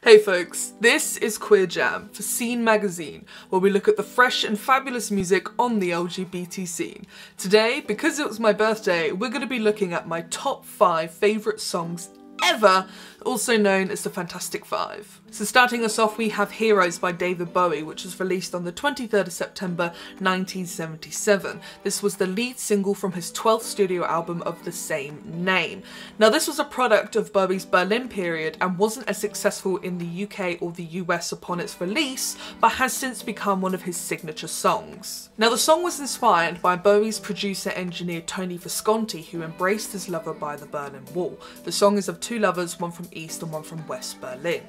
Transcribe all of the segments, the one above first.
Hey folks, this is Queer Jam for Scene Magazine, where we look at the fresh and fabulous music on the LGBT scene. Today, because it was my birthday, we're going to be looking at my top 5 favourite songs ever, also known as the Fantastic Five. So starting us off, we have Heroes by David Bowie, which was released on the 23rd of September 1977. This was the lead single from his 12th studio album of the same name. Now this was a product of Bowie's Berlin period and wasn't as successful in the UK or the US upon its release, but has since become one of his signature songs. Now the song was inspired by Bowie's producer-engineer Tony Visconti, who embraced his lover by the Berlin Wall. The song is of two lovers, one from East and one from West Berlin.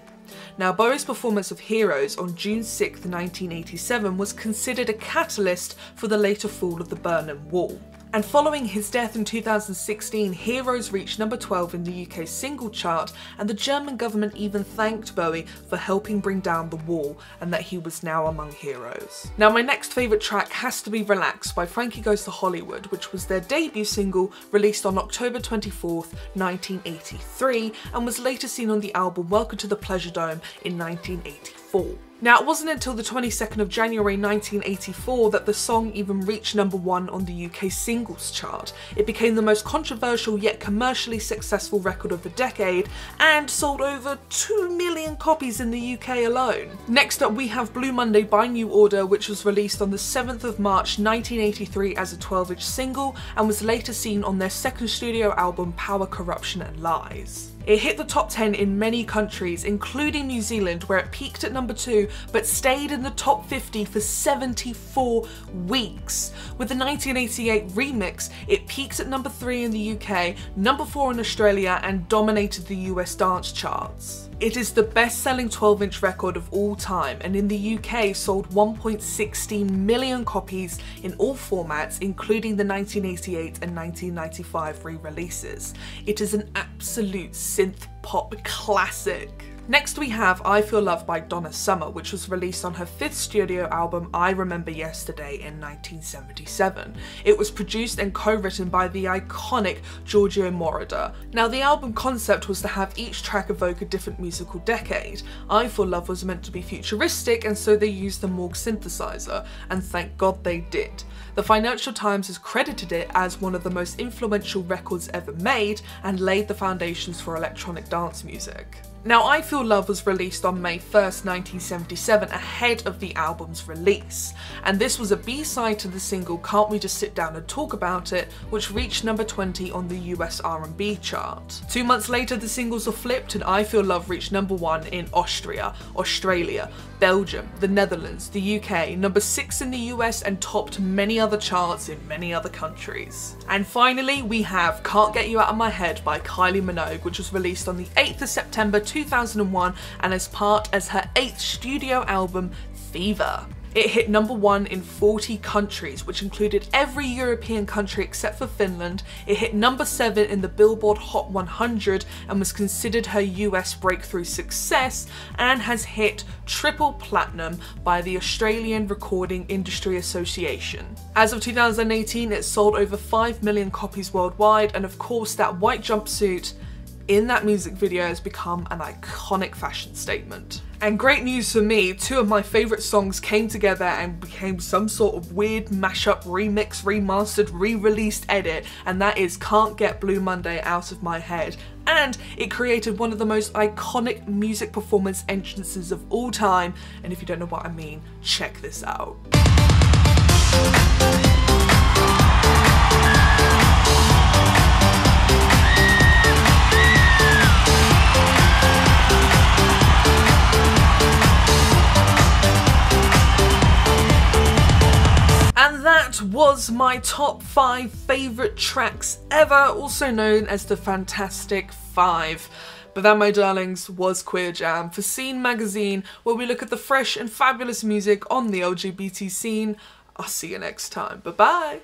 Now, Bowie's performance of Heroes on June 6, 1987 was considered a catalyst for the later fall of the Berlin Wall. And following his death in 2016, Heroes reached number 12 in the UK single chart, and the German government even thanked Bowie for helping bring down the wall and that he was now among heroes. Now my next favourite track has to be Relax by Frankie Goes to Hollywood, which was their debut single released on October 24th, 1983 and was later seen on the album Welcome to the Pleasure Dome in 1984. Now, it wasn't until the 22nd of January 1984 that the song even reached number 1 on the UK singles chart. It became the most controversial yet commercially successful record of the decade and sold over 2 million copies in the UK alone. Next up we have Blue Monday by New Order, which was released on the 7th of March 1983 as a 12-inch single and was later seen on their second studio album Power, Corruption and Lies. It hit the top 10 in many countries, including New Zealand, where it peaked at number 2 but stayed in the top 50 for 74 weeks. With the 1988 remix, it peaked at number 3 in the UK, number 4 in Australia and dominated the US dance charts. It is the best-selling 12-inch record of all time and in the UK sold 1.16 million copies in all formats, including the 1988 and 1995 re-releases. It is an absolute synth pop classic. Next we have I Feel Love by Donna Summer, which was released on her 5th studio album I Remember Yesterday in 1977. It was produced and co-written by the iconic Giorgio Moroder. Now the album concept was to have each track evoke a different musical decade. I Feel Love was meant to be futuristic, and so they used the Moog synthesizer, and thank God they did. The Financial Times has credited it as one of the most influential records ever made and laid the foundations for electronic dance music. Now I Feel Love was released on May 1st, 1977 ahead of the album's release, and this was a B-side to the single Can't We Just Sit Down and Talk About It, which reached number 20 on the US R&B chart. 2 months later the singles were flipped and I Feel Love reached number 1 in Austria, Australia, Belgium, the Netherlands, the UK, number 6 in the US and topped many other charts in many other countries. And finally we have Can't Get You Out of My Head by Kylie Minogue, which was released on the 8th of September 2001 and as part as her 8th studio album Fever. It hit number 1 in 40 countries, which included every European country except for Finland. It hit number 7 in the Billboard Hot 100 and was considered her US breakthrough success, and has hit triple platinum by the Australian Recording Industry Association. As of 2018, it sold over 5 million copies worldwide, and of course that white jumpsuit in that music video has become an iconic fashion statement. And great news for me, 2 of my favourite songs came together and became some sort of weird mashup, remix, remastered, re-released edit, and that is Can't Get Blue Monday Out of My Head. And it created one of the most iconic music performance entrances of all time, and if you don't know what I mean, check this out. And that was my top 5 favourite tracks ever, also known as the Fantastic Five. But that, my darlings, was Queer Jam for Scene Magazine, where we look at the fresh and fabulous music on the LGBT scene. I'll see you next time. Bye bye!